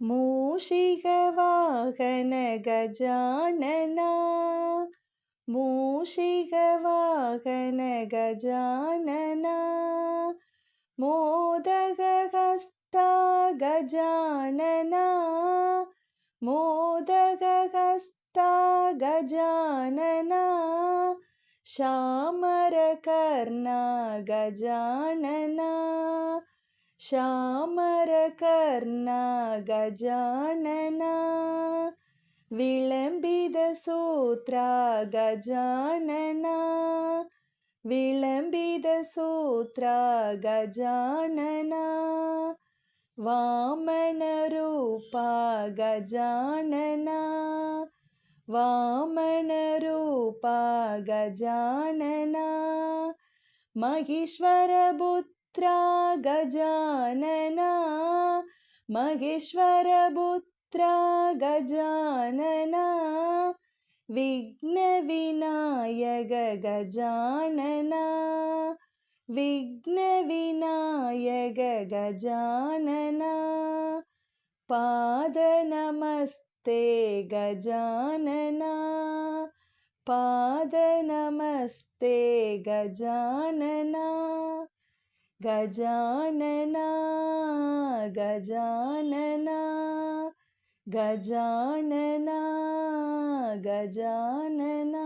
मूषिकवाहन Gajanana मूषिकवाहन Gajanana मोदकहस्ता Gajanana मोदकहस्ता Gajanana श्यामरकर्णा Gajanana श्यामरकर्णा Gajanana विलम्बितसूत्रा Gajanana विलम्बितसूत्रा Gajanana वामनरूपा Gajanana वामनरूपा Gajanana महेश्वरपुत्रा Gajanana महेश्वरपुत्रा Gajanana विघ्नविनायक Gajanana विघ्नविनायक Gajanana पादनमस्ते Gajanana पादनमस्ते Gajanana Gajanana Gajanana Gajanana Gajanana